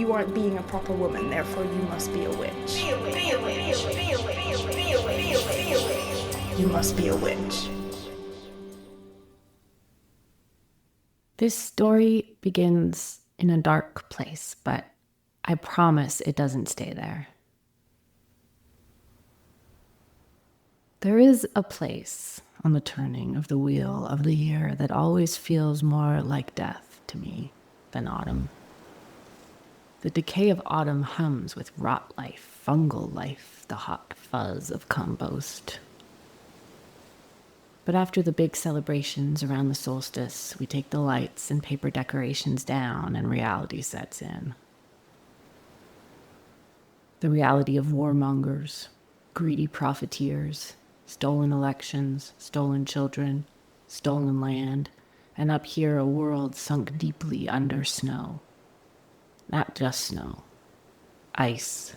You aren't being a proper woman, therefore you must be a witch. Be a witch. Be a witch. Be a witch. Be a witch. Be a witch. Be a witch. You must be a witch. This story begins in a dark place, but I promise it doesn't stay there. There is a place on the turning of the wheel of the year that always feels more like death to me than autumn. The decay of autumn hums with rot life, fungal life, the hot fuzz of compost. But after the big celebrations around the solstice, we take the lights and paper decorations down and reality sets in. The reality of warmongers, greedy profiteers, stolen elections, stolen children, stolen land, and up here a world sunk deeply under snow. Not just snow, ice.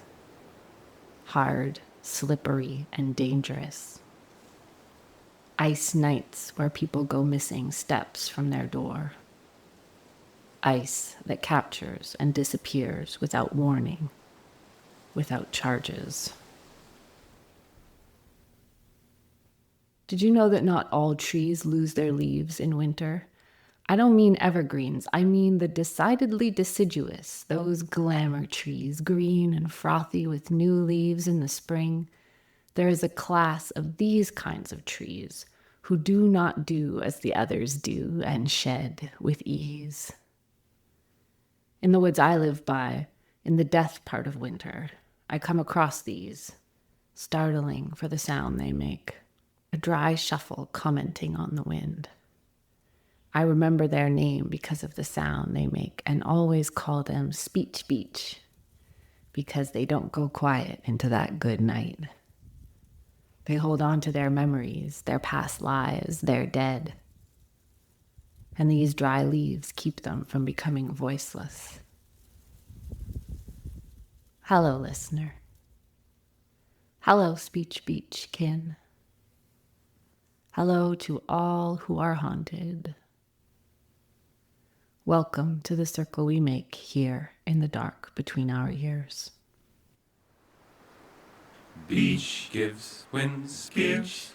Hard, slippery, and dangerous. Ice nights where people go missing steps from their door. Ice that captures and disappears without warning, without charges. Did you know that not all trees lose their leaves in winter? I don't mean evergreens, I mean the decidedly deciduous, those glamour trees, green and frothy with new leaves in the spring. There is a class of these kinds of trees who do not do as the others do and shed with ease. In the woods I live by, in the death part of winter, I come across these, startling for the sound they make, a dry shuffle commenting on the wind. I remember their name because of the sound they make and always call them speech beech, because they don't go quiet into that good night. They hold on to their memories, their past lives, their dead. And these dry leaves keep them from becoming voiceless. Hello, listener. Hello, speech beech kin. Hello to all who are haunted. Welcome to the circle we make here in the dark between our ears. Beech gives when speech.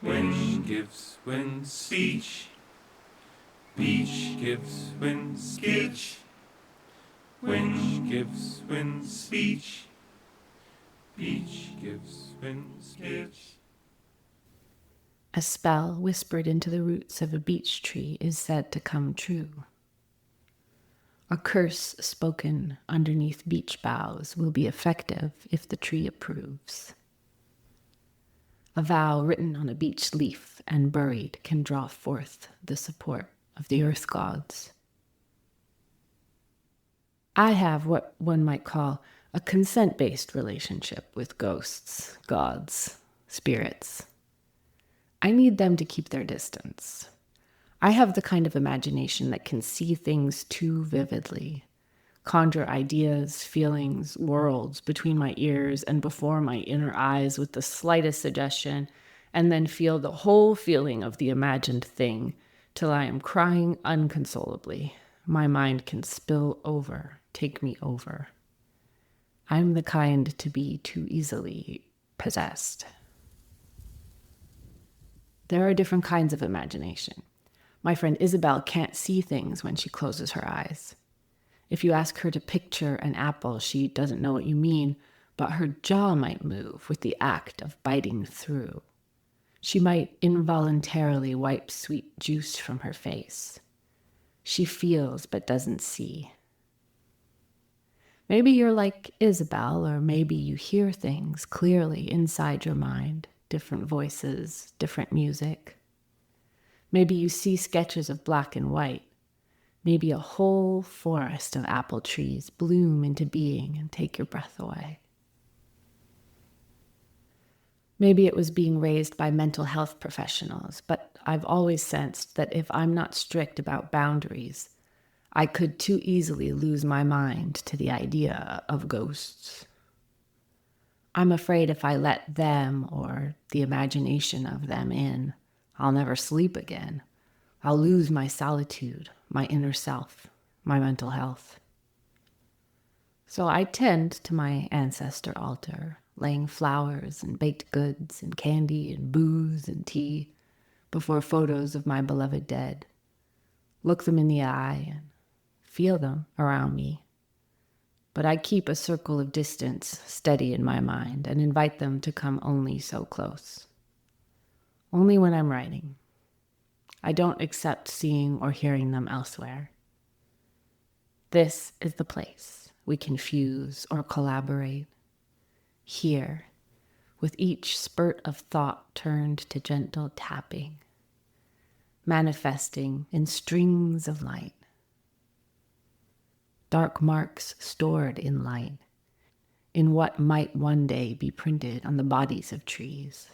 Beech gives when speech. Beech gives when speech. Beech gives when speech. Beech gives when speech. A spell whispered into the roots of a beech tree is said to come true. A curse spoken underneath beech boughs will be effective if the tree approves. A vow written on a beech leaf and buried can draw forth the support of the earth gods. I have what one might call a consent-based relationship with ghosts, gods, spirits. I need them to keep their distance. I have the kind of imagination that can see things too vividly, conjure ideas, feelings, worlds between my ears and before my inner eyes with the slightest suggestion, and then feel the whole feeling of the imagined thing till I am crying unconsolably. My mind can spill over, take me over. I'm the kind to be too easily possessed. There are different kinds of imagination. My friend Isabel can't see things when she closes her eyes. If you ask her to picture an apple, she doesn't know what you mean, but her jaw might move with the act of biting through. She might involuntarily wipe sweet juice from her face. She feels but doesn't see. Maybe you're like Isabel, or maybe you hear things clearly inside your mind. Different voices, different music. Maybe you see sketches of black and white. Maybe a whole forest of apple trees bloom into being and take your breath away. Maybe it was being raised by mental health professionals, but I've always sensed that if I'm not strict about boundaries, I could too easily lose my mind to the idea of ghosts. I'm afraid if I let them or the imagination of them in, I'll never sleep again. I'll lose my solitude, my inner self, my mental health. So I tend to my ancestor altar, laying flowers and baked goods and candy and booze and tea before photos of my beloved dead. Look them in the eye and feel them around me. But I keep a circle of distance steady in my mind and invite them to come only so close. Only when I'm writing. I don't accept seeing or hearing them elsewhere. This is the place we can fuse or collaborate. Here, with each spurt of thought turned to gentle tapping, manifesting in strings of light. Dark marks stored in light, in what might one day be printed on the bodies of trees.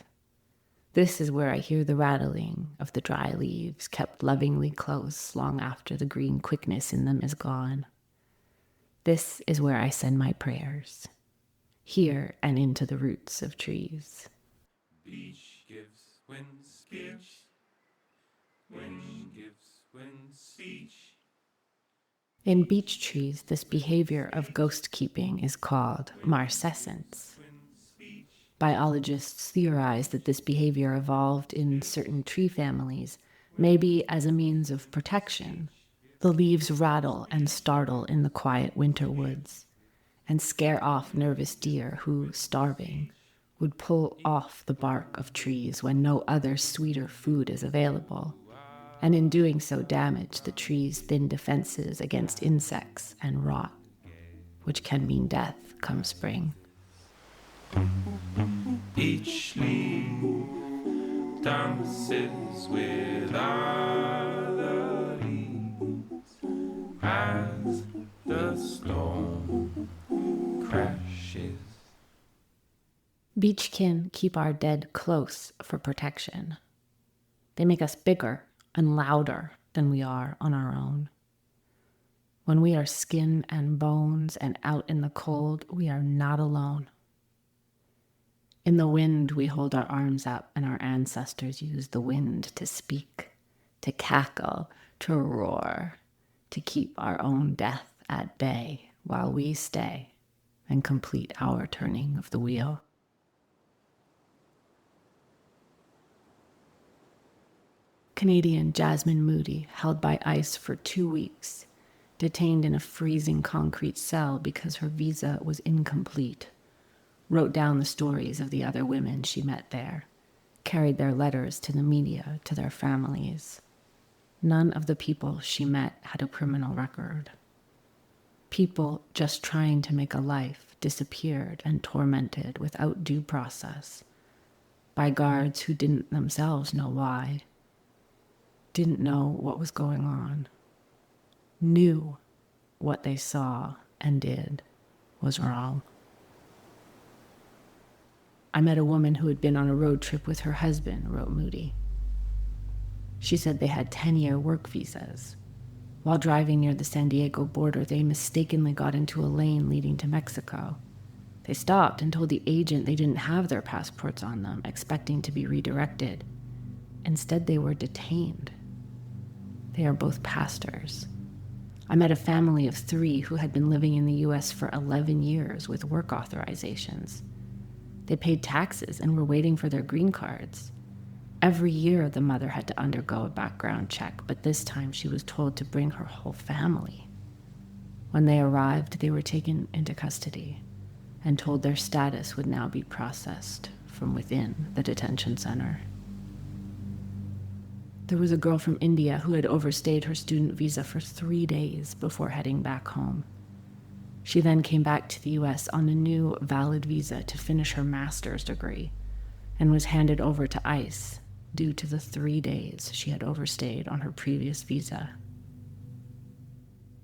This is where I hear the rattling of the dry leaves kept lovingly close long after the green quickness in them is gone. This is where I send my prayers, here and into the roots of trees. Beech gives when speech, when gives when speech. In beech trees, this behavior of ghost keeping is called marcescence. Biologists theorize that this behavior evolved in certain tree families, maybe as a means of protection. The leaves rattle and startle in the quiet winter woods and scare off nervous deer who, starving, would pull off the bark of trees when no other sweeter food is available, and in doing so damage the tree's thin defenses against insects and rot, which can mean death come spring. Each leaf dances with other leaves as the storm crashes. Beechkin keep our dead close for protection. They make us bigger and louder than we are on our own. When we are skin and bones and out in the cold, we are not alone. In the wind, we hold our arms up, and our ancestors used the wind to speak, to cackle, to roar, to keep our own death at bay while we stay and complete our turning of the wheel. Canadian Jasmine Moody, held by ICE for 2 weeks, detained in a freezing concrete cell because her visa was incomplete, wrote down the stories of the other women she met there, carried their letters to the media, to their families. None of the people she met had a criminal record. People just trying to make a life disappeared and tormented without due process by guards who didn't themselves know why, didn't know what was going on, knew what they saw and did was wrong. I met a woman who had been on a road trip with her husband, wrote Moody. She said they had 10-year work visas. While driving near the San Diego border, they mistakenly got into a lane leading to Mexico. They stopped and told the agent they didn't have their passports on them, expecting to be redirected. Instead, they were detained. They are both pastors. I met a family of 3 who had been living in the U.S. for 11 years with work authorizations. They paid taxes and were waiting for their green cards. Every year, the mother had to undergo a background check, but this time she was told to bring her whole family. When they arrived, they were taken into custody and told their status would now be processed from within the detention center. There was a girl from India who had overstayed her student visa for 3 days before heading back home. She then came back to the U.S. on a new valid visa to finish her master's degree and was handed over to ICE due to the 3 days she had overstayed on her previous visa.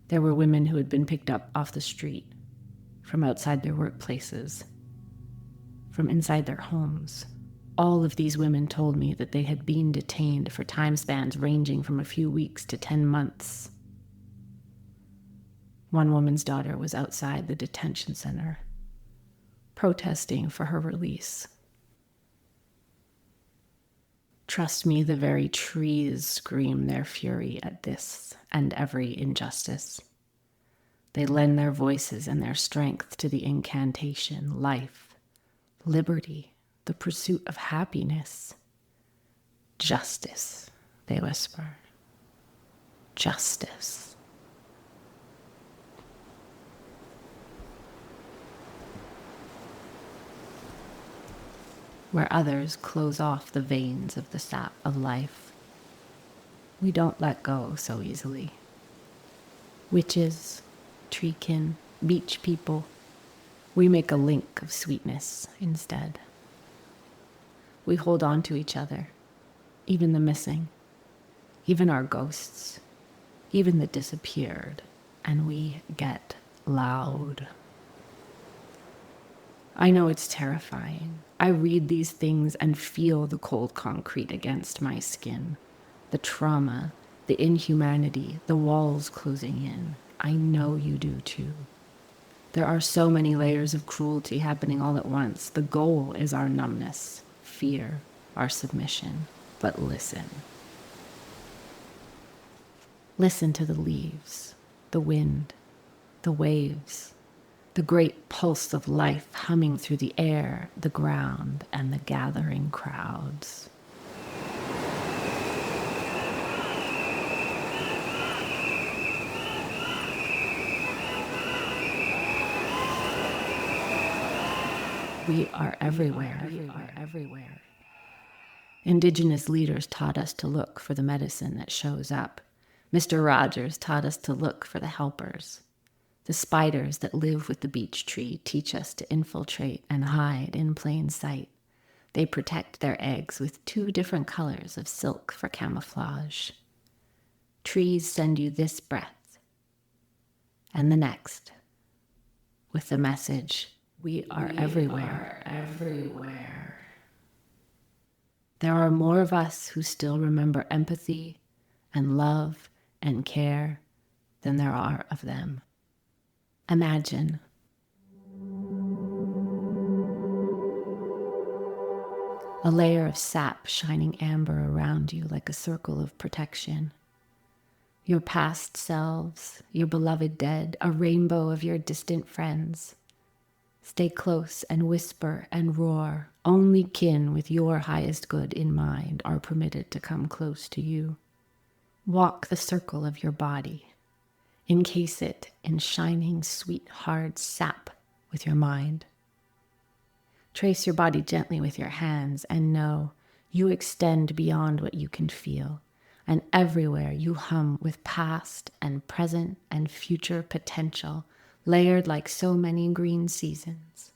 There were women who had been picked up off the street, from outside their workplaces, from inside their homes. All of these women told me that they had been detained for time spans ranging from a few weeks to 10 months. One woman's daughter was outside the detention center, protesting for her release. Trust me, the very trees scream their fury at this and every injustice. They lend their voices and their strength to the incantation, life, liberty, the pursuit of happiness. Justice, they whisper. Justice. Where others close off the veins of the sap of life, we don't let go so easily. Witches, treekin, beech people, we make a link of sweetness instead. We hold on to each other, even the missing, even our ghosts, even the disappeared, and we get loud. I know it's terrifying. I read these things and feel the cold concrete against my skin, the trauma, the inhumanity, the walls closing in. I know you do too. There are so many layers of cruelty happening all at once. The goal is our numbness, fear, our submission. But listen. Listen to the leaves, the wind, the waves, the great pulse of life humming through the air, the ground, and the gathering crowds. We are everywhere. We are everywhere. Indigenous leaders taught us to look for the medicine that shows up. Mr. Rogers taught us to look for the helpers. The spiders that live with the beech tree teach us to infiltrate and hide in plain sight. They protect their eggs with 2 different colors of silk for camouflage. Trees send you this breath and the next with the message, we are everywhere, everywhere. There are more of us who still remember empathy and love and care than there are of them. Imagine. A layer of sap shining amber around you like a circle of protection. Your past selves, your beloved dead, a rainbow of your distant friends. Stay close and whisper and roar. Only kin with your highest good in mind are permitted to come close to you. Walk the circle of your body. Encase it in shining, sweet, hard sap with your mind. Trace your body gently with your hands and know you extend beyond what you can feel, and everywhere you hum with past and present and future potential, layered like so many green seasons.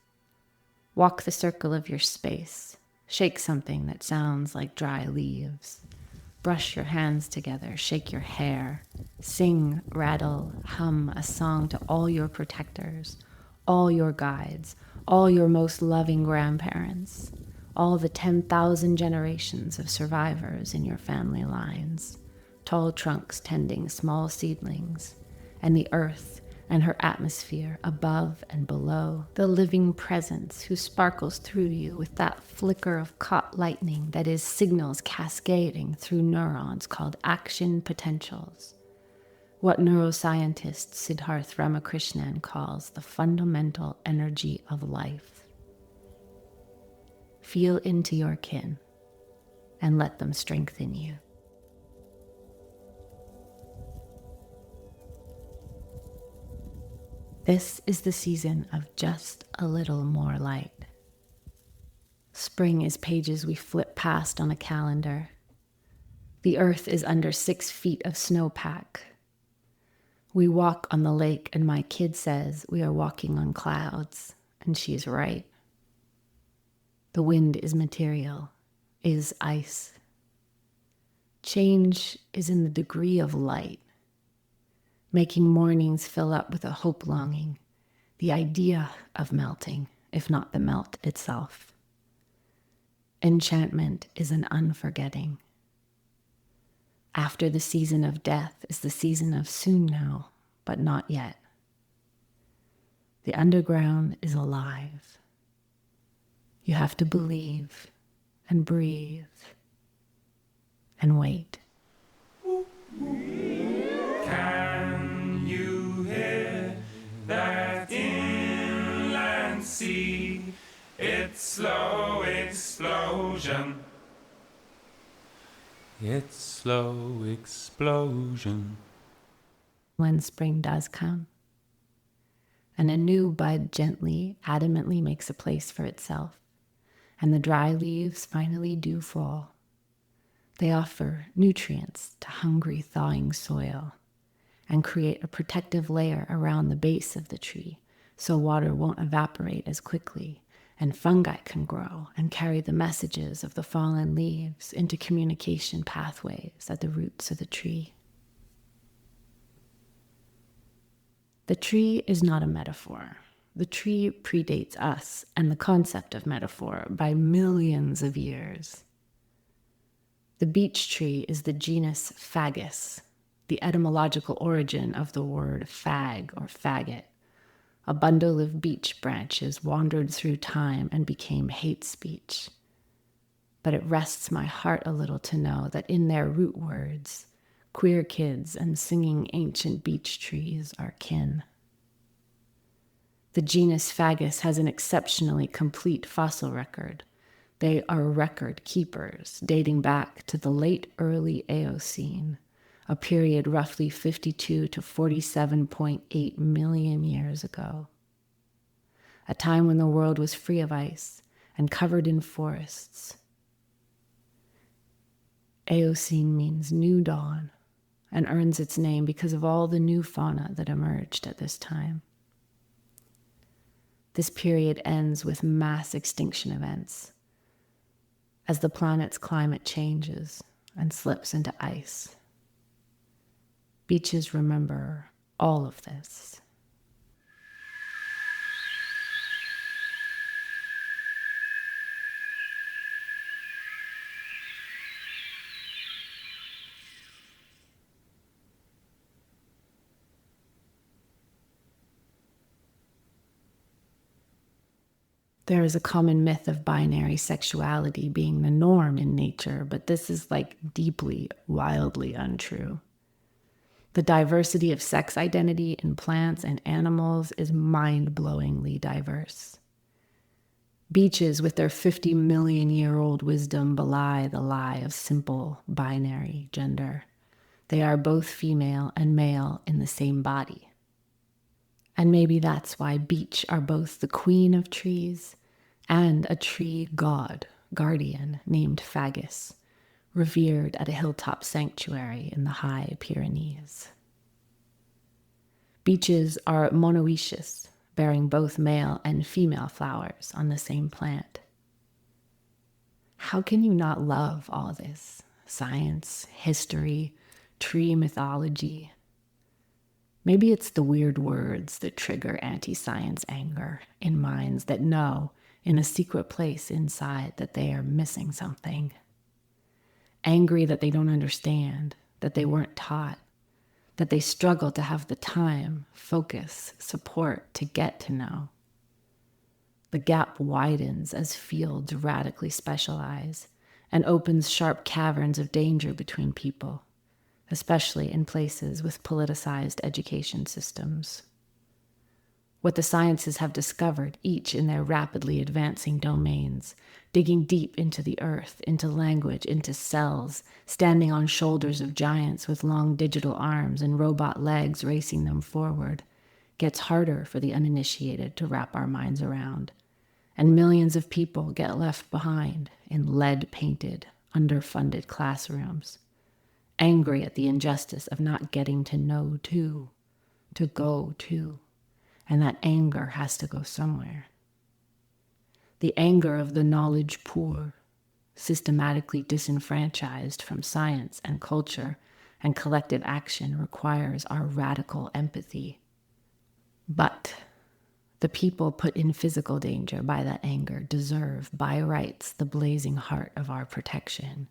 Walk the circle of your space. Shake something that sounds like dry leaves. Brush your hands together, shake your hair. Sing, rattle, hum a song to all your protectors, all your guides, all your most loving grandparents, all the 10,000 generations of survivors in your family lines, tall trunks tending small seedlings, and the earth and her atmosphere above and below, the living presence who sparkles through you with that flicker of caught lightning that is signals cascading through neurons called action potentials, what neuroscientist Siddharth Ramakrishnan calls the fundamental energy of life. Feel into your kin and let them strengthen you. This is the season of just a little more light. Spring is pages we flip past on a calendar. The earth is under 6 feet of snowpack. We walk on the lake and my kid says we are walking on clouds, and she's right. The wind is material, is ice. Change is in the degree of light, making mornings fill up with a hope longing, the idea of melting, if not the melt itself. Enchantment is an unforgetting. After the season of death is the season of soon now, but not yet. The underground is alive. You have to believe and breathe and wait. Can you hear that inland sea, its slow explosion. Its slow explosion. When spring does come, and a new bud gently, adamantly makes a place for itself, and the dry leaves finally do fall, they offer nutrients to hungry, thawing soil and create a protective layer around the base of the tree so water won't evaporate as quickly and fungi can grow and carry the messages of the fallen leaves into communication pathways at the roots of the tree. The tree is not a metaphor. The tree predates us and the concept of metaphor by millions of years. The beech tree is the genus Fagus, the etymological origin of the word fag or faggot. A bundle of beech branches wandered through time and became hate speech. But it rests my heart a little to know that in their root words, queer kids and singing ancient beech trees are kin. The genus Fagus has an exceptionally complete fossil record. They are record keepers dating back to the late early Eocene, a period roughly 52 to 47.8 million years ago. A time when the world was free of ice and covered in forests. Eocene means new dawn and earns its name because of all the new fauna that emerged at this time. This period ends with mass extinction events as the planet's climate changes and slips into ice. Beaches remember all of this. There is a common myth of binary sexuality being the norm in nature, but this is deeply, wildly untrue. The diversity of sex identity in plants and animals is mind-blowingly diverse. Beeches with their 50-million-year-old wisdom belie the lie of simple binary gender. They are both female and male in the same body. And maybe that's why beech are both the queen of trees and a tree god, guardian, named Fagus, revered at a hilltop sanctuary in the high Pyrenees. Beeches are monoecious, bearing both male and female flowers on the same plant. How can you not love all this? Science, history, tree mythology. Maybe it's the weird words that trigger anti-science anger in minds that know, in a secret place inside, that they are missing something. Angry that they don't understand, that they weren't taught, that they struggle to have the time, focus, support to get to know. The gap widens as fields radically specialize and opens sharp caverns of danger between people, especially in places with politicized education systems. What the sciences have discovered, each in their rapidly advancing domains, digging deep into the earth, into language, into cells, standing on shoulders of giants with long digital arms and robot legs racing them forward, gets harder for the uninitiated to wrap our minds around. And millions of people get left behind in lead-painted, underfunded classrooms, angry at the injustice of not getting to know too, to go to. And that anger has to go somewhere. The anger of the knowledge poor, systematically disenfranchised from science and culture and collective action, requires our radical empathy. But the people put in physical danger by that anger deserve, by rights, the blazing heart of our protection.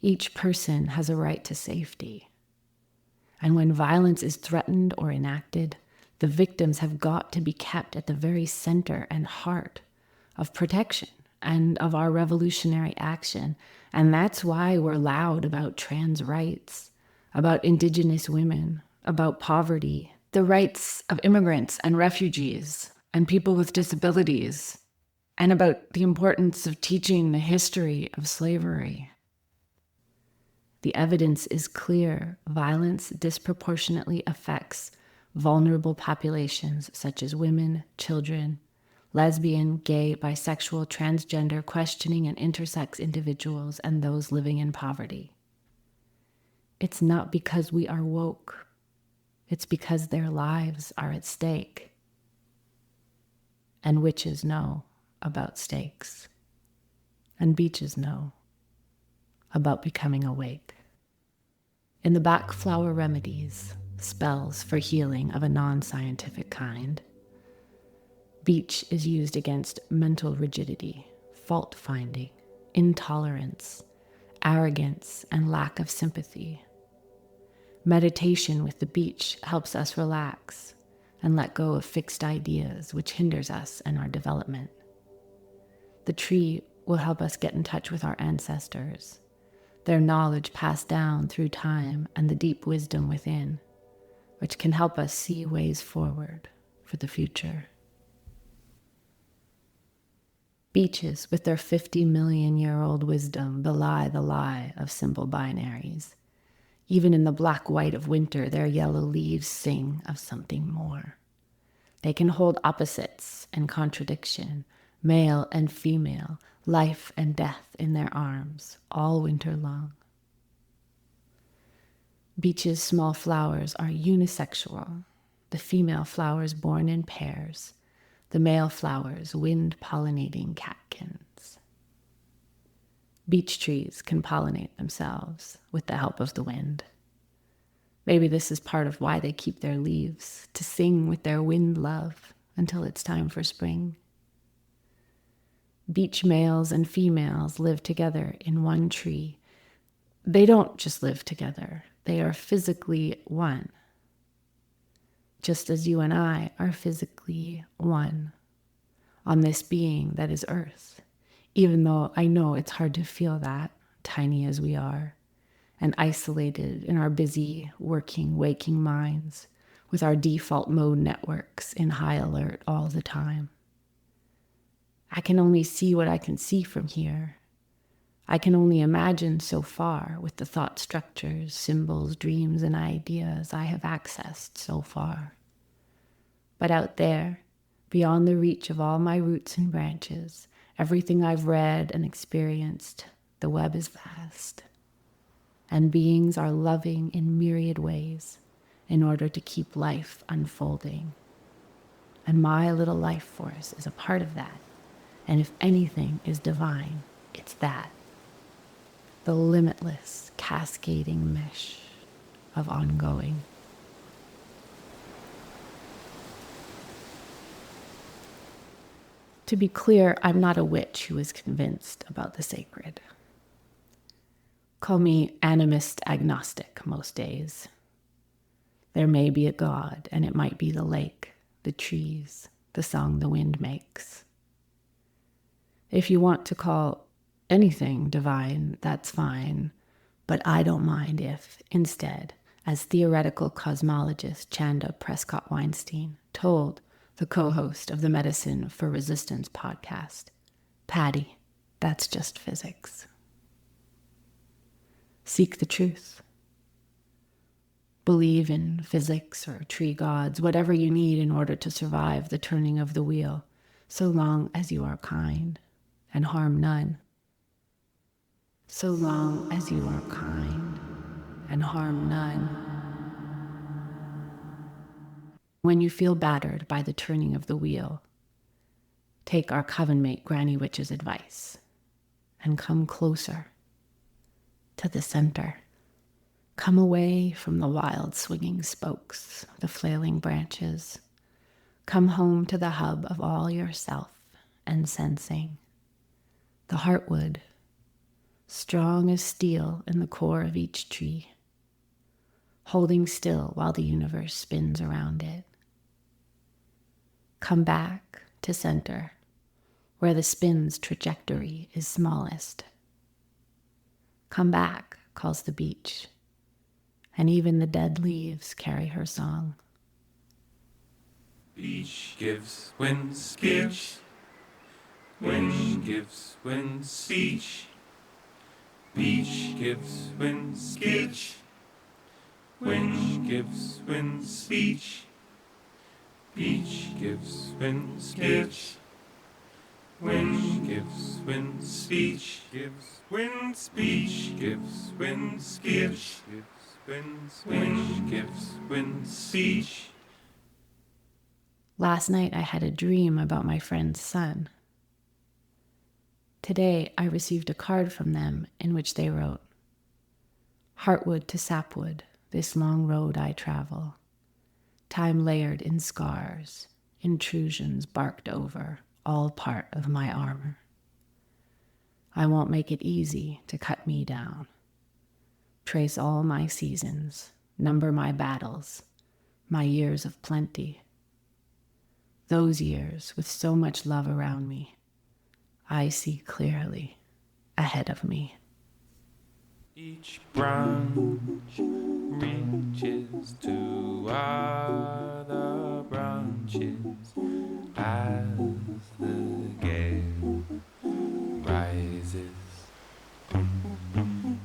Each person has a right to safety. And when violence is threatened or enacted, the victims have got to be kept at the very center and heart of protection and of our revolutionary action. And that's why we're loud about trans rights, about indigenous women, about poverty, the rights of immigrants and refugees and people with disabilities, and about the importance of teaching the history of slavery. The evidence is clear. Violence disproportionately affects vulnerable populations such as women, children, lesbian, gay, bisexual, transgender, questioning, and intersex individuals, and those living in poverty. It's not because we are woke. It's because their lives are at stake. And witches know about stakes. And beaches know about becoming awake. In the Bach flower remedies, spells for healing of a non-scientific kind, beech is used against mental rigidity, fault-finding, intolerance, arrogance, and lack of sympathy. Meditation with the beech helps us relax and let go of fixed ideas which hinders us in our development. The tree will help us get in touch with our ancestors, their knowledge passed down through time and the deep wisdom within, which can help us see ways forward for the future. Beeches, with their 50-million-year-old wisdom, belie the lie of simple binaries. Even in the black-white of winter, their yellow leaves sing of something more. They can hold opposites and contradiction, male and female, life and death in their arms, all winter long. Beech's small flowers are unisexual, the female flowers born in pairs, the male flowers wind-pollinating catkins. Beech trees can pollinate themselves with the help of the wind. Maybe this is part of why they keep their leaves, to sing with their wind love until it's time for spring. Beech males and females live together in one tree. They don't just live together, they are physically one. Just as you and I are physically one on this being that is Earth, even though I know it's hard to feel that, tiny as we are, and isolated in our busy, working, waking minds, with our default mode networks in high alert all the time. I can only see what I can see from here. I can only imagine so far with the thought structures, symbols, dreams, and ideas I have accessed so far. But out there, beyond the reach of all my roots and branches, everything I've read and experienced, the web is vast. And beings are loving in myriad ways in order to keep life unfolding. And my little life force is a part of that. And if anything is divine, it's that. The limitless, cascading mesh of ongoing. To be clear, I'm not a witch who is convinced about the sacred. Call me animist agnostic most days. There may be a God, and it might be the lake, the trees, the song the wind makes. If you want to call anything divine, that's fine, but I don't mind if, instead, as theoretical cosmologist Chanda Prescott-Weinstein told the co-host of the Medicine for Resistance podcast, Patty, that's just physics. Seek the truth. Believe in physics or tree gods, whatever you need in order to survive the turning of the wheel, so long as you are kind and harm none. So long as you are kind and harm none. When you feel battered by the turning of the wheel, take our coven mate Granny Witch's advice and come closer to the center. Come away from the wild swinging spokes, the flailing branches. Come home to the hub of all yourself and sensing. The heartwood, strong as steel in the core of each tree, holding still while the universe spins around it. Come back to center, where the spin's trajectory is smallest. Come back, calls the beech, and even the dead leaves carry her song. Beech gives wind speech. Wind gives wind speech. Beech gives wind speech. Wind gives wind speech. Beech gives wind speech. Wind gives wind speech. Gives wind speech. Gives wind speech. Wind gives wind speech. Last night I had a dream about my friend's son. Today I received a card from them in which they wrote, "Heartwood to sapwood, this long road I travel. Time layered in scars, intrusions barked over, all part of my armor. I won't make it easy to cut me down. Trace all my seasons, number my battles, my years of plenty. Those years with so much love around me, I see clearly ahead of me." Each branch reaches to other branches as the gale rises.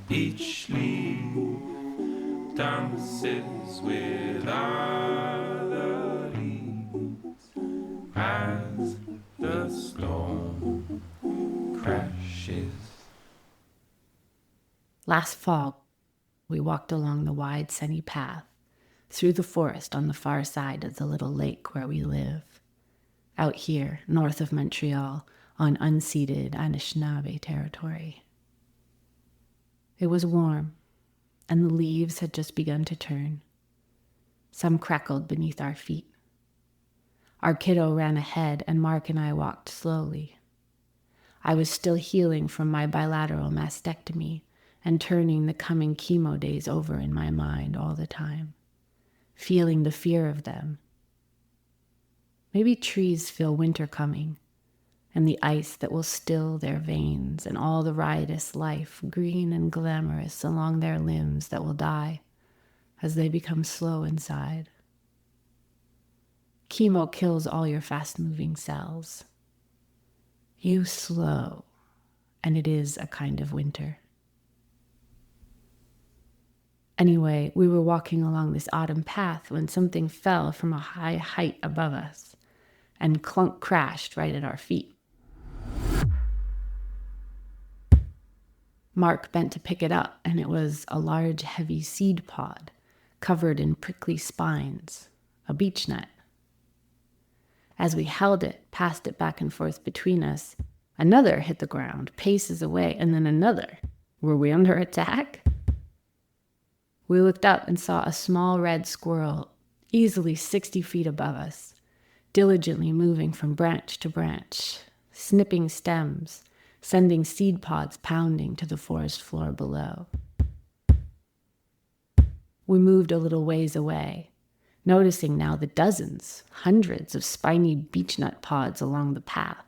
Each leaf dances with other leaves as the storm crashes. Last fall, we walked along the wide sunny path through the forest on the far side of the little lake where we live, out here north of Montreal on unceded Anishinaabe territory. It was warm, and the leaves had just begun to turn. Some crackled beneath our feet. Our kiddo ran ahead, and Mark and I walked slowly. I was still healing from my bilateral mastectomy and turning the coming chemo days over in my mind all the time, feeling the fear of them. Maybe trees feel winter coming, and the ice that will still their veins, and all the riotous life, green and glamorous, along their limbs that will die as they become slow inside. Chemo kills all your fast-moving cells. You slow, and it is a kind of winter. Anyway, we were walking along this autumn path when something fell from a high height above us and clunk crashed right at our feet. Mark bent to pick it up, and it was a large, heavy seed pod covered in prickly spines, a beech nut. As we held it, passed it back and forth between us, another hit the ground, paces away, and then another. Were we under attack? We looked up and saw a small red squirrel, easily 60 feet above us, diligently moving from branch to branch, snipping stems, sending seed pods pounding to the forest floor below. We moved a little ways away, noticing now the dozens, hundreds of spiny beechnut pods along the path,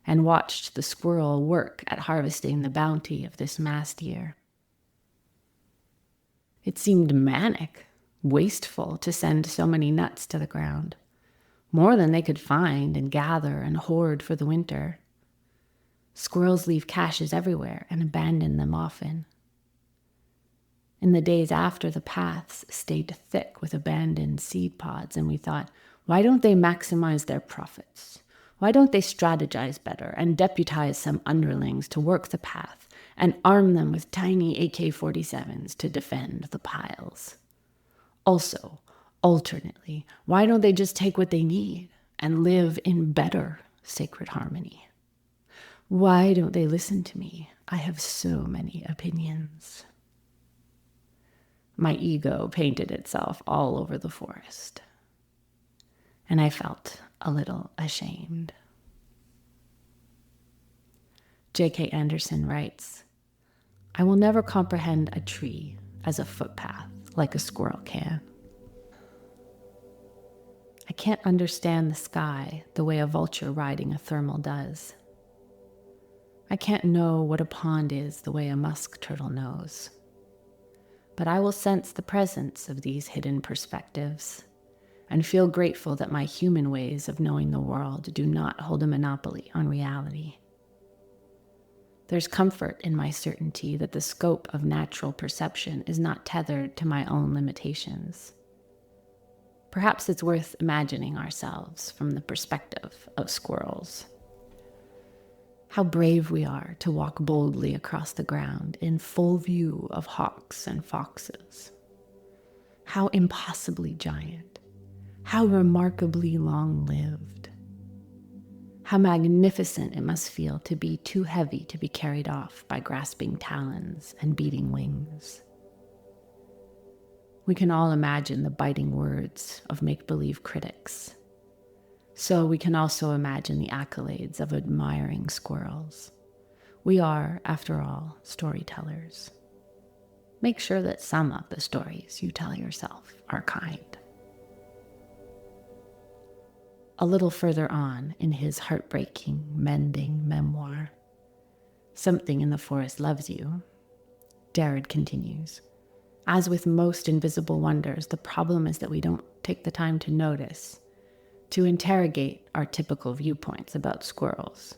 and watched the squirrel work at harvesting the bounty of this mast year. It seemed manic, wasteful to send so many nuts to the ground, more than they could find and gather and hoard for the winter. Squirrels leave caches everywhere and abandon them often. In the days after, the paths stayed thick with abandoned seed pods, and we thought, why don't they maximize their profits? Why don't they strategize better and deputize some underlings to work the path and arm them with tiny AK-47s to defend the piles? Also, alternately, why don't they just take what they need and live in better sacred harmony? Why don't they listen to me? I have so many opinions. My ego painted itself all over the forest, and I felt a little ashamed. J.K. Anderson writes, "I will never comprehend a tree as a footpath like a squirrel can. I can't understand the sky the way a vulture riding a thermal does. I can't know what a pond is the way a musk turtle knows. But I will sense the presence of these hidden perspectives, and feel grateful that my human ways of knowing the world do not hold a monopoly on reality. There's comfort in my certainty that the scope of natural perception is not tethered to my own limitations. Perhaps it's worth imagining ourselves from the perspective of squirrels. How brave we are to walk boldly across the ground in full view of hawks and foxes. How impossibly giant. How remarkably long-lived. How magnificent it must feel to be too heavy to be carried off by grasping talons and beating wings. We can all imagine the biting words of make-believe critics. So we can also imagine the accolades of admiring squirrels. We are, after all, storytellers. Make sure that some of the stories you tell yourself are kind. A little further on in his heartbreaking, mending memoir, Something in the Forest Loves You, Jarod continues, as with most invisible wonders, the problem is that we don't take the time to notice, to interrogate our typical viewpoints about squirrels.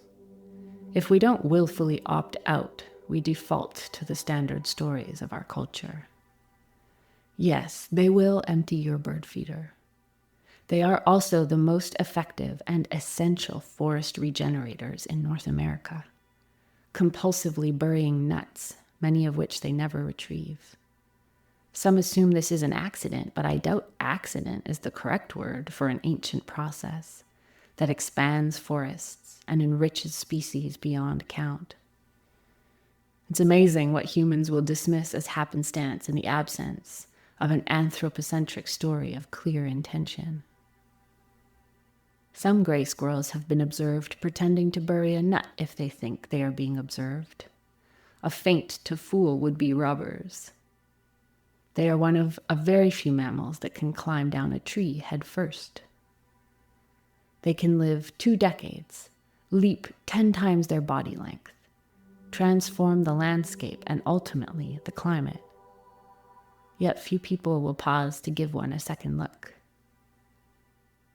If we don't willfully opt out, we default to the standard stories of our culture. Yes, they will empty your bird feeder. They are also the most effective and essential forest regenerators in North America, compulsively burying nuts, many of which they never retrieve. Some assume this is an accident, but I doubt accident is the correct word for an ancient process that expands forests and enriches species beyond count. It's amazing what humans will dismiss as happenstance in the absence of an anthropocentric story of clear intention. Some gray squirrels have been observed pretending to bury a nut if they think they are being observed. A feint to fool would-be robbers. They are one of a very few mammals that can climb down a tree head first. They can live 2 decades, leap 10 times their body length, transform the landscape and ultimately the climate. Yet few people will pause to give one a second look.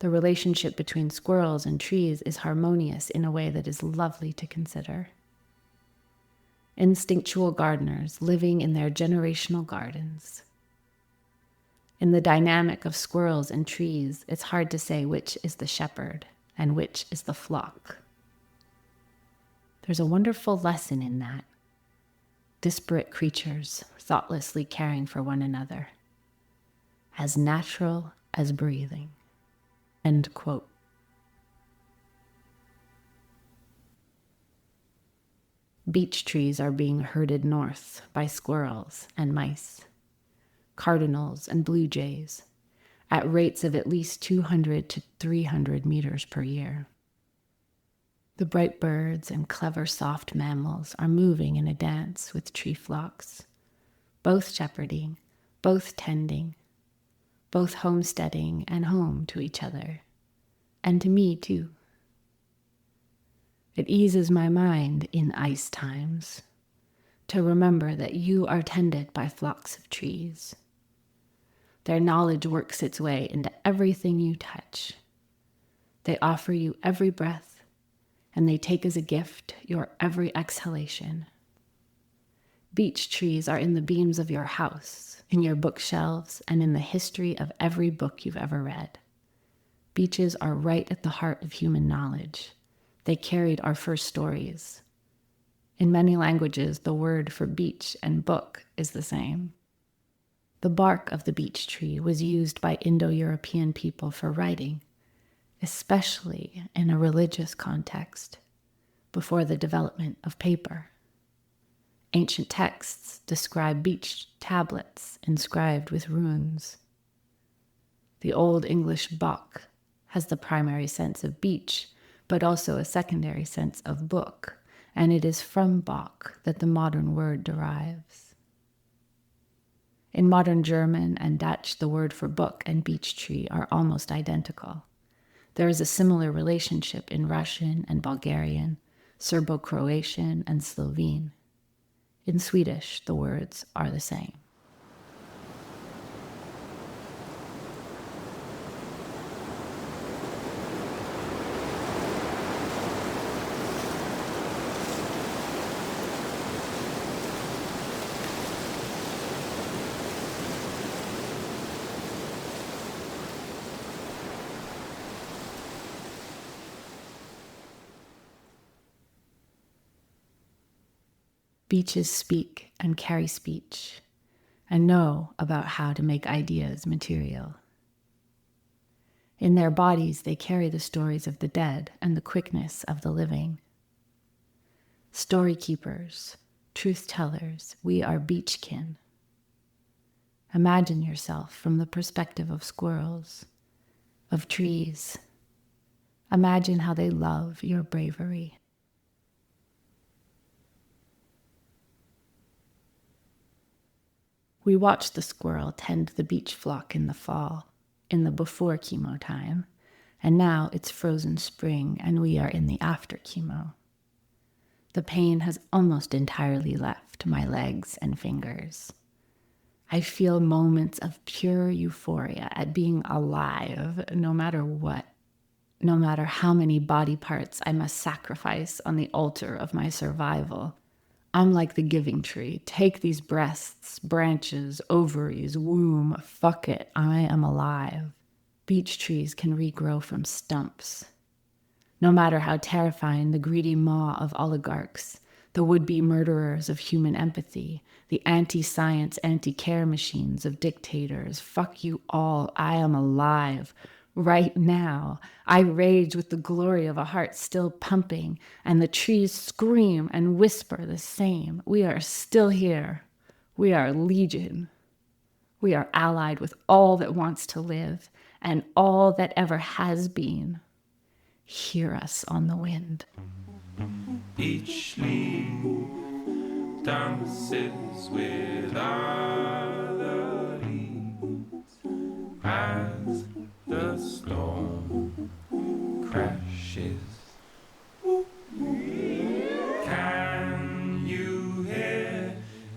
The relationship between squirrels and trees is harmonious in a way that is lovely to consider. Instinctual gardeners living in their generational gardens. In the dynamic of squirrels and trees, it's hard to say which is the shepherd and which is the flock. There's a wonderful lesson in that. Disparate creatures thoughtlessly caring for one another. As natural as breathing. End quote. Beech trees are being herded north by squirrels and mice, cardinals and blue jays, at rates of at least 200 to 300 meters per year. The bright birds and clever soft mammals are moving in a dance with tree flocks, both shepherding, both tending, both homesteading and home to each other, and to me too. It eases my mind in ice times to remember that you are tended by flocks of trees. Their knowledge works its way into everything you touch. They offer you every breath, and they take as a gift your every exhalation. Beech trees are in the beams of your house, in your bookshelves, and in the history of every book you've ever read. Beeches are right at the heart of human knowledge. They carried our first stories. In many languages, the word for beech and book is the same. The bark of the beech tree was used by Indo-European people for writing, especially in a religious context, before the development of paper. Ancient texts describe beech tablets inscribed with runes. The Old English bock has the primary sense of beech, but also a secondary sense of book, and it is from bock that the modern word derives. In modern German and Dutch, the word for book and beech tree are almost identical. There is a similar relationship in Russian and Bulgarian, Serbo-Croatian and Slovene. In Swedish, the words are the same. Beeches speak and carry speech, and know about how to make ideas material. In their bodies, they carry the stories of the dead and the quickness of the living. Story keepers, truth tellers, we are beechkin. Imagine yourself from the perspective of squirrels, of trees. Imagine how they love your bravery. We watched the squirrel tend the beech flock in the fall, in the before chemo time, and now it's frozen spring and we are in the after chemo. The pain has almost entirely left my legs and fingers. I feel moments of pure euphoria at being alive, no matter what, no matter how many body parts I must sacrifice on the altar of my survival. I'm like the giving tree. Take these breasts, branches, ovaries, womb. Fuck it. I am alive. Beech trees can regrow from stumps. No matter how terrifying the greedy maw of oligarchs, the would-be murderers of human empathy, the anti-science, anti-care machines of dictators, fuck you all. I am alive. Right now, I rage with the glory of a heart still pumping, and the trees scream and whisper the same. We are still here. We are legion. We are allied with all that wants to live and all that ever has been. Hear us on the wind. Each leaf dances with other leaves as the storm crashes. Can you hear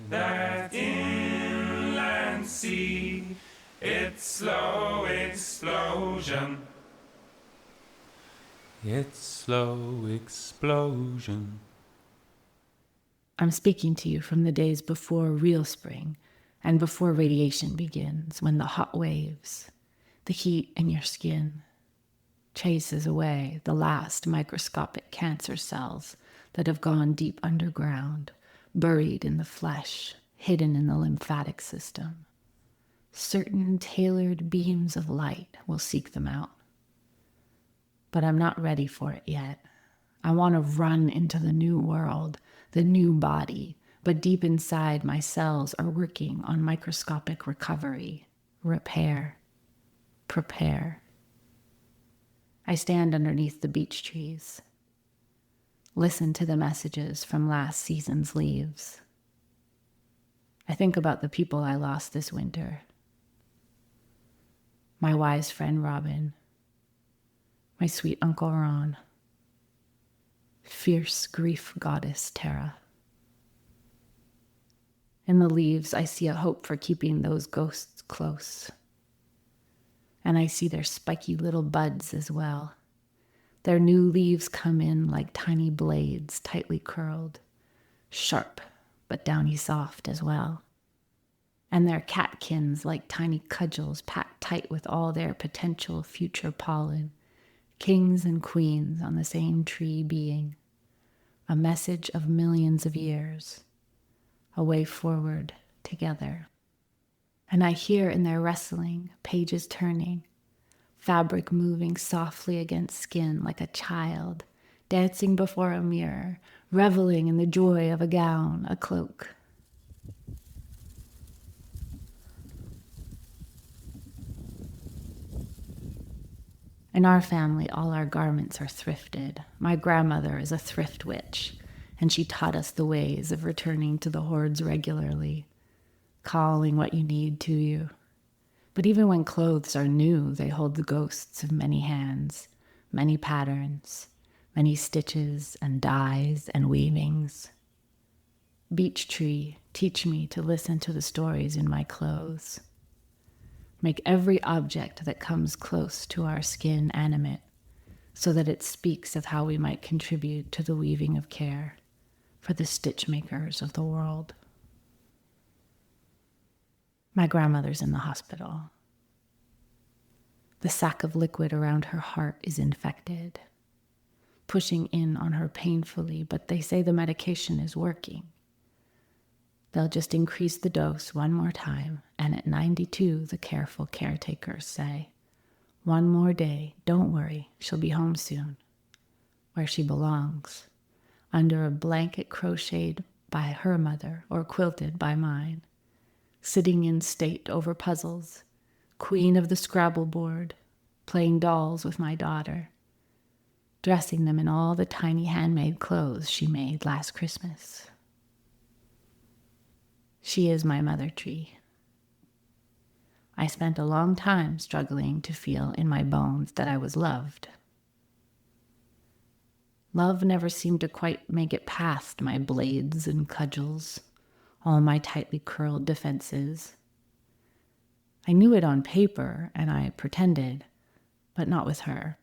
that inland sea? Its slow explosion. Its slow explosion. I'm speaking to you from the days before real spring and before radiation begins, when the hot waves, the heat in your skin, chases away the last microscopic cancer cells that have gone deep underground, buried in the flesh, hidden in the lymphatic system. Certain tailored beams of light will seek them out. But I'm not ready for it yet. I want to run into the new world, the new body, but deep inside my cells are working on microscopic recovery, repair, prepare. I stand underneath the beech trees. Listen to the messages from last season's leaves. I think about the people I lost this winter. My wise friend Robin, my sweet Uncle Ron, fierce grief goddess Tara. In the leaves, I see a hope for keeping those ghosts close. And I see their spiky little buds as well. Their new leaves come in like tiny blades, tightly curled, sharp but downy soft as well. And their catkins like tiny cudgels packed tight with all their potential future pollen, kings and queens on the same tree being. A message of millions of years, a way forward together. And I hear in their wrestling, pages turning, fabric moving softly against skin like a child, dancing before a mirror, reveling in the joy of a gown, a cloak. In our family, all our garments are thrifted. My grandmother is a thrift witch, and she taught us the ways of returning to the hoards regularly, calling what you need to you. But even when clothes are new, they hold the ghosts of many hands, many patterns, many stitches and dyes and weavings. Beech tree, teach me to listen to the stories in my clothes. Make every object that comes close to our skin animate, so that it speaks of how we might contribute to the weaving of care for the stitch makers of the world. My grandmother's in the hospital. The sac of liquid around her heart is infected, pushing in on her painfully, but they say the medication is working. They'll just increase the dose one more time, and at 92, the careful caretakers say, one more day, don't worry, she'll be home soon, where she belongs, under a blanket crocheted by her mother or quilted by mine, sitting in state over puzzles, queen of the scrabble board, playing dolls with my daughter, dressing them in all the tiny handmade clothes she made last Christmas. She is my mother tree. I spent a long time struggling to feel in my bones that I was loved. Love never seemed to quite make it past my blades and cudgels, all my tightly curled defenses. I knew it on paper, and I pretended, but not with her.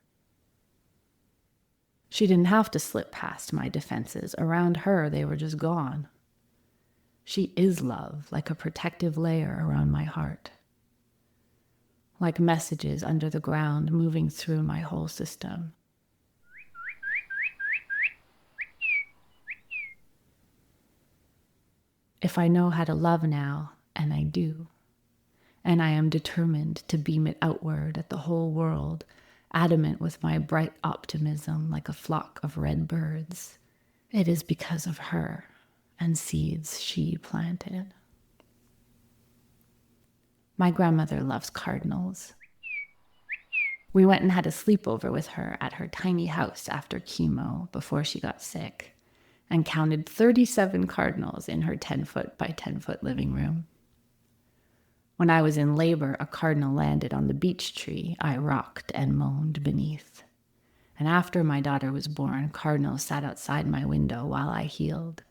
She didn't have to slip past my defenses. Around her, they were just gone. She is love, like a protective layer around my heart. Like messages under the ground moving through my whole system. If I know how to love now, and I do, and I am determined to beam it outward at the whole world, adamant with my bright optimism like a flock of red birds, it is because of her and seeds she planted. My grandmother loves cardinals. We went and had a sleepover with her at her tiny house after chemo before she got sick, and counted 37 cardinals in her 10-foot by 10-foot living room. When I was in labor, a cardinal landed on the beech tree I rocked and moaned beneath. And after my daughter was born, cardinals sat outside my window while I healed.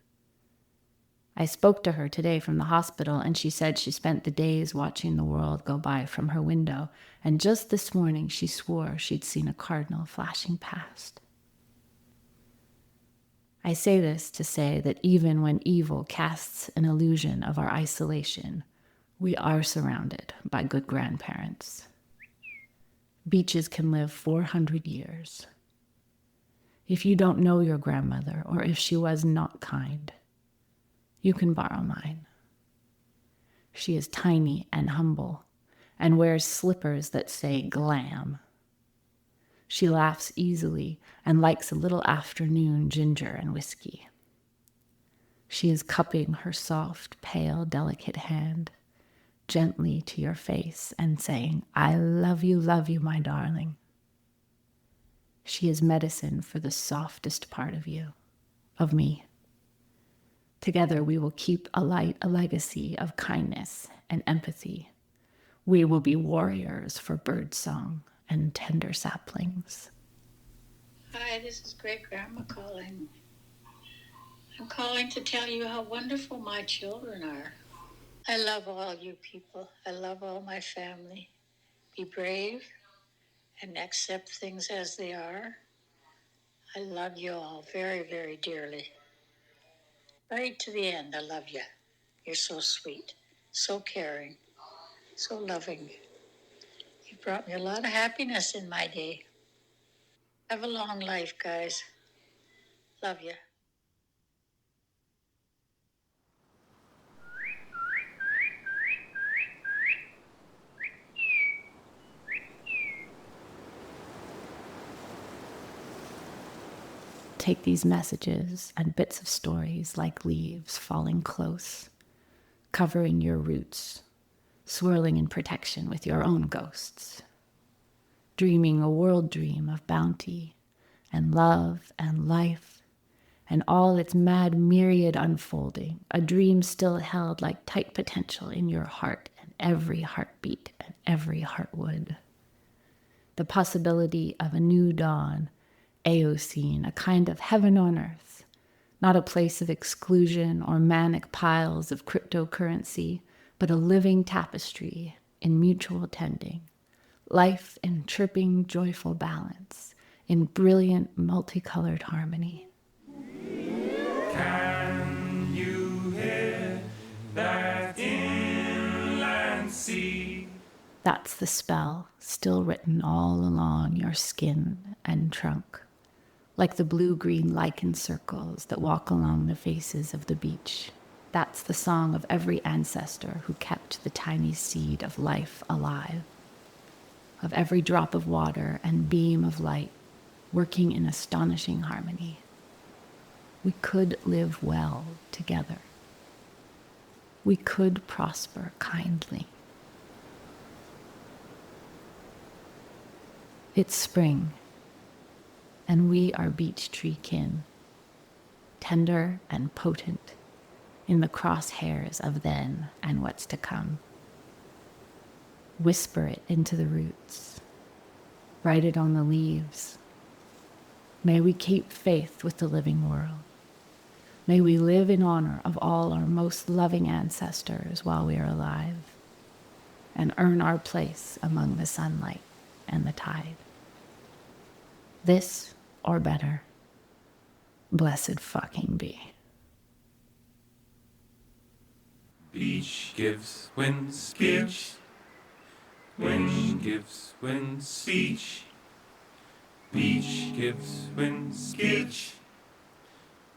I spoke to her today from the hospital, and she said she spent the days watching the world go by from her window, and just this morning she swore she'd seen a cardinal flashing past. I say this to say that even when evil casts an illusion of our isolation, we are surrounded by good grandparents. Beeches can live 400 years. If you don't know your grandmother, or if she was not kind, you can borrow mine. She is tiny and humble, and wears slippers that say glam. She laughs easily and likes a little afternoon ginger and whiskey. She is cupping her soft, pale, delicate hand gently to your face and saying, I love you, my darling. She is medicine for the softest part of you, of me. Together we will keep alight a legacy of kindness and empathy. We will be warriors for birdsong and tender saplings. Hi, this is Great Grandma calling. I'm calling to tell you how wonderful my children are. I love all you people. I love all my family. Be brave and accept things as they are. I love you all very, very dearly. Right to the end, I love you. You're so sweet, so caring, so loving. You brought me a lot of happiness in my day. Have a long life, guys. Love you. Take these messages and bits of stories like leaves falling close, covering your roots, swirling in protection with your own ghosts, dreaming a world dream of bounty and love and life and all its mad myriad unfolding, a dream still held like tight potential in your heart and every heartbeat and every heartwood. The possibility of a new dawn, Eocene, a kind of heaven on earth, not a place of exclusion or manic piles of cryptocurrency, but a living tapestry in mutual tending, life in chirping, joyful balance, in brilliant, multicolored harmony. Can you hear that inland sea? That's the spell, still written all along your skin and trunk, like the blue-green lichen circles that walk along the faces of the beach. That's the song of every ancestor who kept the tiny seed of life alive, of every drop of water and beam of light working in astonishing harmony. We could live well together. We could prosper kindly. It's spring, and we are beech tree kin, tender and potent in the crosshairs of then and what's to come. Whisper it into the roots. Write it on the leaves. May we keep faith with the living world. May we live in honor of all our most loving ancestors while we are alive, and earn our place among the sunlight and the tide. This, or better, blessed fucking be. Beech gives wind speech. Wind gives wind speech. Beech gives wind speech.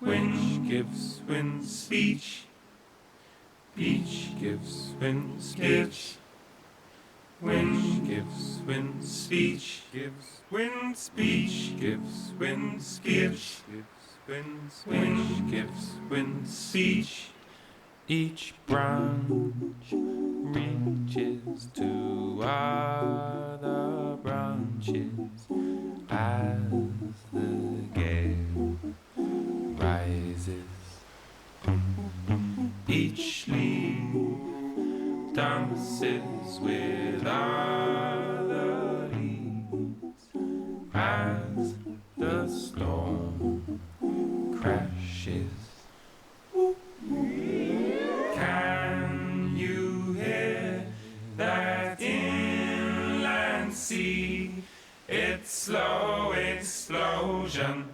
Wind gives wind speech. Beech gives wind speech. Wind gives wind speech. Gives wind speech. Gives wind speech. Wind gives wind speech. Each branch reaches to other branches as the gale rises. Each leaf dances with other leaves as the storm crashes. Can you hear that inland sea? Its slow explosion.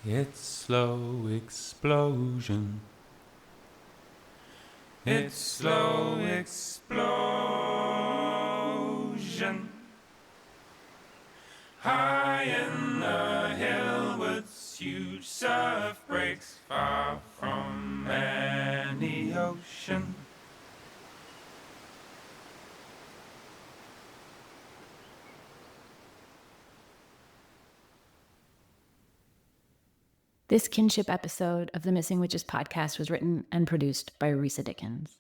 Its slow explosion. Its slow explosion. High in the hillwoods, huge surf breaks far from any ocean. This Kinship episode of the Missing Witches podcast was written and produced by Risa Dickens.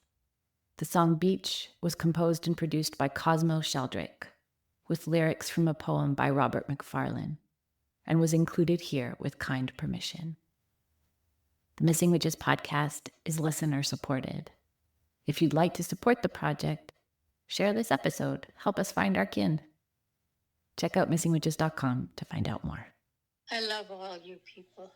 The song Beech was composed and produced by Cosmo Sheldrake, with lyrics from a poem by Robert Macfarlane, and was included here with kind permission. The Missing Witches podcast is listener supported. If you'd like to support the project, share this episode. Help us find our kin. Check out missingwitches.com to find out more. I love all you people.